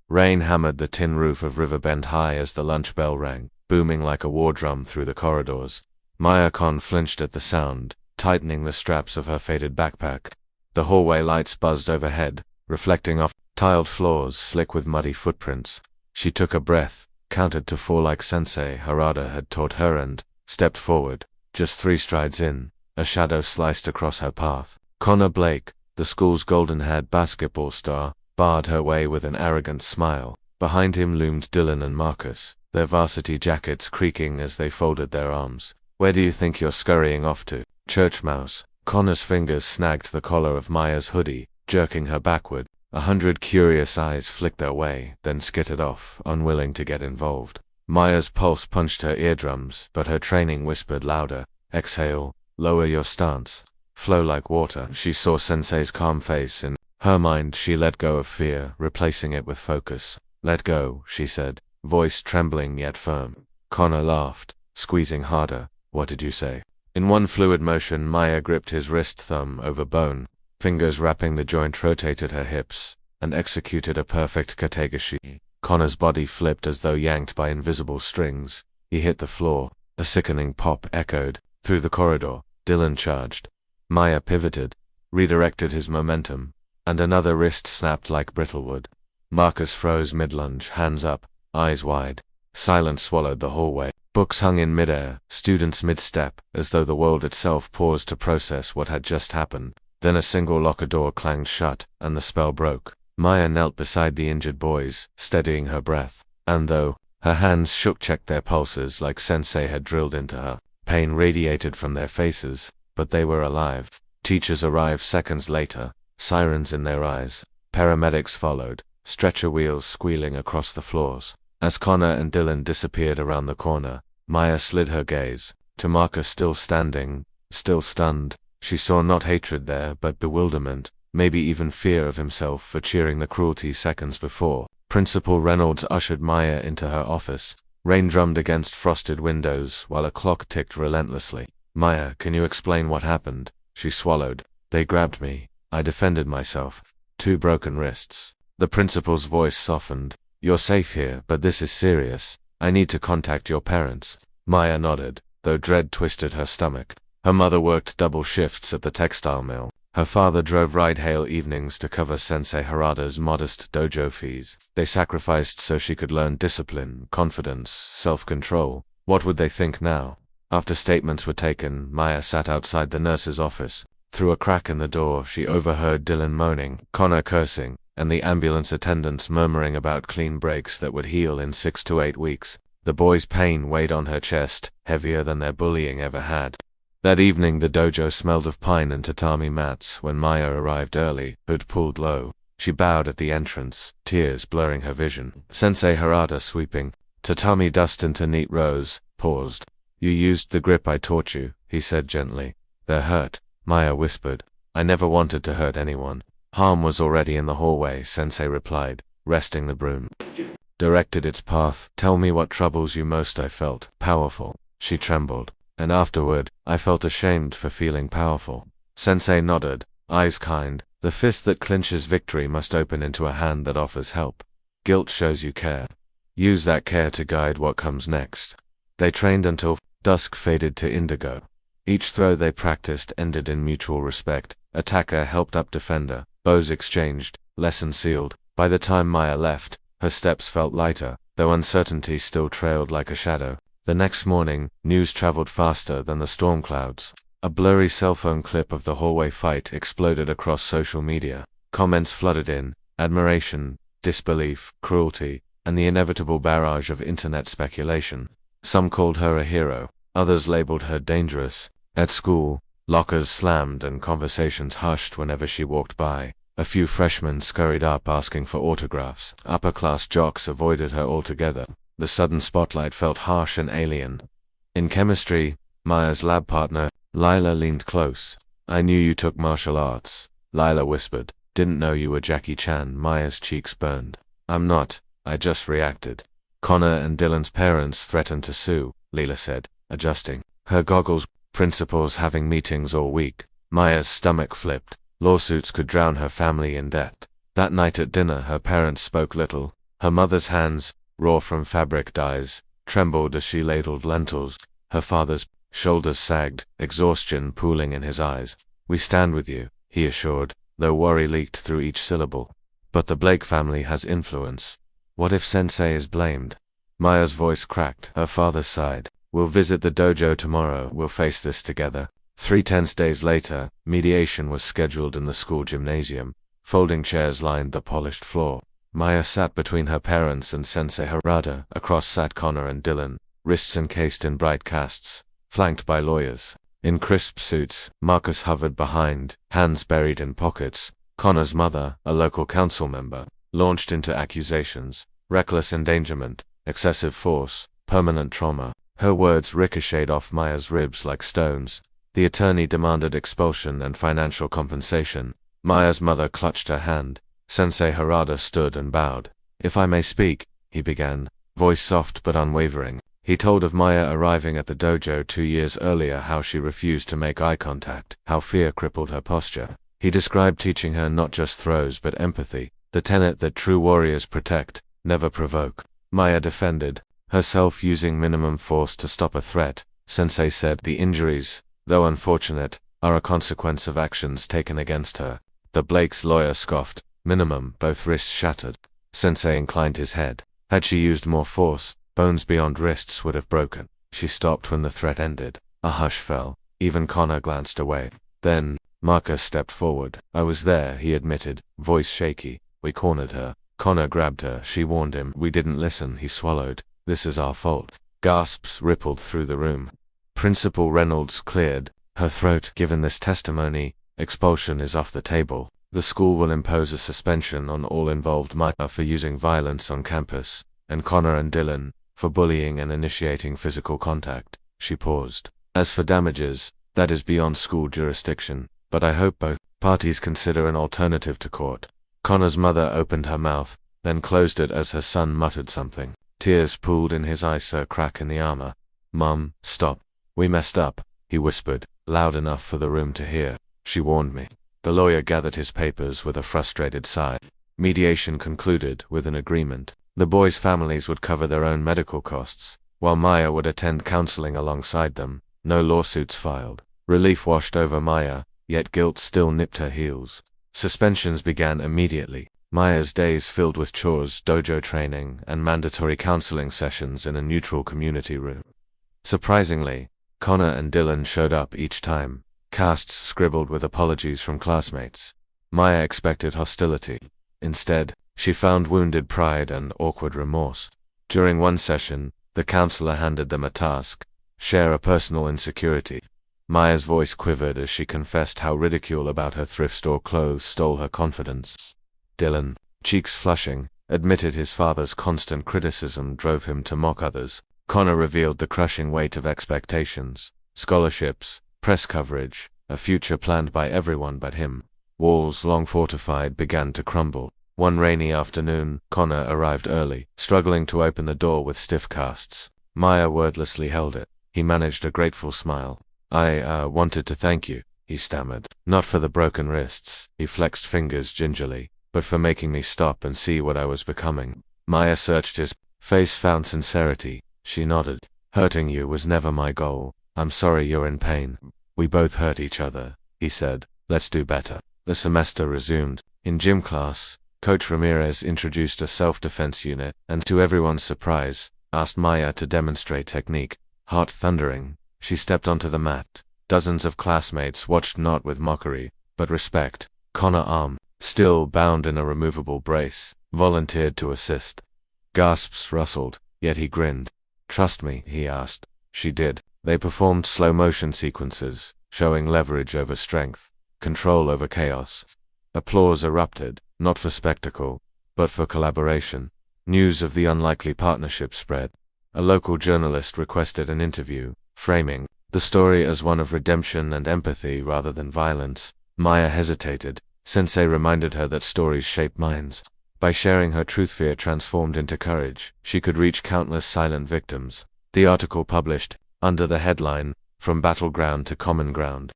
Rain hammered the tin roof of Riverbend High as the lunch bell rang, booming like a war drum through the corridors. Maya Kon flinched at the sound, tightening the straps of her faded backpack. The hallway lights buzzed overhead, reflecting off tiled floors slick with muddy footprints. She took a breath, counted to 4 like Sensei Harada had taught her and stepped forward. Just 3 strides in, a shadow sliced across her path. Connor Blake, the school's golden-haired basketball star, barred her way with an arrogant smile. Behind him loomed Dylan and Marcus, their varsity jackets creaking as they folded their arms. "Where do you think you're scurrying off to, church mouse?" Connor's fingers snagged the collar of Maya's hoodie, jerking her backward. 100 curious eyes flicked their way, then skittered off, unwilling to get involved. Maya's pulse punched her eardrums, but her training whispered louder, "Exhale, lower your stance, flow like water." She saw Sensei's calm face. In her mind, she let go of fear, replacing it with focus. "Let go," she said, voice trembling yet firm. Connor laughed, squeezing harder. "What did you say?" In one fluid motion, Maya gripped his wrist thumb over bone. Fingers wrapping the joint rotated her hips, and executed a perfect kategashi. Connor's body flipped as though yanked by invisible strings. He hit the floor. A sickening pop echoed. Through the corridor, Dylan charged. Maya pivoted, redirected his momentum, and another wrist snapped like brittlewood. Marcus froze mid-lunge, hands up, eyes wide. Silence swallowed the hallway. Books hung in midair, students mid-step, as though the world itself paused to process what had just happened. Then a single locker door clanged shut, and the spell broke. Maya knelt beside the injured boys, steadying her breath. And though her hands shook, checked their pulses like Sensei had drilled into her. Pain radiated from their faces, but they were alive. Teachers arrived seconds later, sirens in their eyes. Paramedics followed, stretcher wheels squealing across the floors. As Connor and Dylan disappeared around the corner, Maya slid her gaze to Marcus, still standing, still stunned. She saw not hatred there, but bewilderment, maybe even fear of himself for cheering the cruelty seconds before. Principal Reynolds ushered Maya into her office. Rain drummed against frosted windows while a clock ticked relentlessly. "Maya, can you explain what happened?" She swallowed. "They grabbed me. I defended myself. 2 broken wrists." The principal's voice softened. "You're safe here, but this is serious. I need to contact your parents." Maya nodded, though dread twisted her stomach. Her mother worked double shifts at the textile mill. Her father drove ride-hail evenings to cover Sensei Harada's modest dojo fees. They sacrificed so she could learn discipline, confidence, self-control. What would they think now? After statements were taken, Maya sat outside the nurse's office. Through a crack in the door, she overheard Dylan moaning, Connor cursing, and the ambulance attendants murmuring about clean breaks that would heal in 6 to 8 weeks. The boy's pain weighed on her chest, heavier than their bullying ever had. That evening the dojo smelled of pine and tatami mats. When Maya arrived early, hood pulled low. She bowed at the entrance, tears blurring her vision. Sensei Harada, sweeping tatami dust into neat rows, paused. "You used the grip I taught you," he said gently. "They're hurt," Maya whispered. "I never wanted to hurt anyone." "Harm was already in the hallway," Sensei replied, resting the broom. Directed its path. "Tell me what troubles you most." "I felt powerful." She trembled. "And afterward, I felt ashamed for feeling powerful." Sensei nodded, eyes kind. "The fist that clinches victory must open into a hand that offers help. Guilt shows you care. Use that care to guide what comes next." They trained until dusk faded to indigo. Each throw they practiced ended in mutual respect. Attacker helped up defender, bows exchanged, lesson sealed. By the time Maya left, her steps felt lighter, though uncertainty still trailed like a shadow. The next morning, news traveled faster than the storm clouds. A blurry cell phone clip of the hallway fight exploded across social media. Comments flooded in, admiration, disbelief, cruelty, and the inevitable barrage of internet speculation. Some called her a hero, others labeled her dangerous. At school, lockers slammed and conversations hushed whenever she walked by. A few freshmen scurried up asking for autographs. Upper-class jocks avoided her altogether. The sudden spotlight felt harsh and alien. In chemistry, Maya's lab partner, Lila, leaned close. "I knew you took martial arts," Lila whispered. "Didn't know you were Jackie Chan." Maya's cheeks burned. "I'm not. I just reacted." "Connor and Dylan's parents threatened to sue," Lila said, adjusting her goggles. "Principals having meetings all week." Maya's stomach flipped. Lawsuits could drown her family in debt. That night at dinner her parents spoke little. Her mother's hands, raw from fabric dyes, trembled as she ladled lentils. Her father's shoulders sagged, exhaustion pooling in his eyes. "We stand with you," he assured, though worry leaked through each syllable. "But the Blake family has influence. What if Sensei is blamed?" Maya's voice cracked. Her father sighed. "We'll visit the dojo tomorrow. We'll face this together." 3 tense days later, mediation was scheduled in the school gymnasium. Folding chairs lined the polished floor. Maya sat between her parents and Sensei Harada. Across sat Connor and Dylan, wrists encased in bright casts, flanked by lawyers. In crisp suits, Marcus hovered behind, hands buried in pockets. Connor's mother, a local council member, launched into accusations: reckless endangerment, excessive force, permanent trauma. Her words ricocheted off Maya's ribs like stones. The attorney demanded expulsion and financial compensation. Maya's mother clutched her hand. Sensei Harada stood and bowed. "If I may speak," he began, voice soft but unwavering. He told of Maya arriving at the dojo 2 years earlier, how she refused to make eye contact, how fear crippled her posture. He described teaching her not just throws but empathy, the tenet that true warriors protect, never provoke. Maya defended herself using minimum force to stop a threat. Sensei said the injuries, though unfortunate, are a consequence of actions taken against her. The Blake's lawyer scoffed. "Minimum," both wrists shattered. Sensei inclined his head. Had she used more force, bones beyond wrists would have broken. She stopped when the threat ended. A hush fell. Even Connor glanced away. Then, Marcus stepped forward. "I was there," he admitted, voice shaky. "We cornered her." Connor grabbed her. She warned him. "We didn't listen," he swallowed. "This is our fault." Gasps rippled through the room. Principal Reynolds cleared her throat. "Given this testimony, expulsion is off the table. The school will impose a suspension on all involved: Maya for using violence on campus, and Connor and Dylan for bullying and initiating physical contact." She paused. "As for damages, that is beyond school jurisdiction, but I hope both parties consider an alternative to court." Connor's mother opened her mouth, then closed it as her son muttered something. Tears pooled in his eyes, a crack in the armor. "Mom, stop. We messed up," he whispered, loud enough for the room to hear. "She warned me." The lawyer gathered his papers with a frustrated sigh. Mediation concluded with an agreement. The boys' families would cover their own medical costs, while Maya would attend counseling alongside them. No lawsuits filed. Relief washed over Maya, yet guilt still nipped her heels. Suspensions began immediately. Maya's days filled with chores, dojo training, and mandatory counseling sessions in a neutral community room. Surprisingly, Connor and Dylan showed up each time, casts scribbled with apologies from classmates. Maya expected hostility. Instead, she found wounded pride and awkward remorse. During one session, the counselor handed them a task: share a personal insecurity. Maya's voice quivered as she confessed how ridicule about her thrift store clothes stole her confidence. Dylan, cheeks flushing, admitted his father's constant criticism drove him to mock others. Connor revealed the crushing weight of expectations: scholarships, press coverage, a future planned by everyone but him. Walls long fortified began to crumble. One rainy afternoon, Connor arrived early, struggling to open the door with stiff casts. Maya wordlessly held it. He managed a grateful smile. I wanted to thank you," he stammered. "Not for the broken wrists," he flexed fingers gingerly, "but for making me stop and see what I was becoming." Maya searched his face, found sincerity. She nodded. "Hurting you was never my goal. I'm sorry you're in pain." "We both hurt each other," he said. "Let's do better." The semester resumed. In gym class, Coach Ramirez introduced a self-defense unit, and to everyone's surprise, asked Maya to demonstrate technique. Heart thundering, she stepped onto the mat. Dozens of classmates watched, not with mockery, but respect. Connor, arm still bound in a removable brace, volunteered to assist. Gasps rustled, yet he grinned. "Trust me?" he asked. She did. They performed slow-motion sequences, showing leverage over strength, control over chaos. Applause erupted, not for spectacle, but for collaboration. News of the unlikely partnership spread. A local journalist requested an interview, framing the story as one of redemption and empathy rather than violence. Maya hesitated. Sensei reminded her that stories shape minds. By sharing her truth, fear transformed into courage. She could reach countless silent victims. The article published, under the headline, "From Battleground to Common Ground,"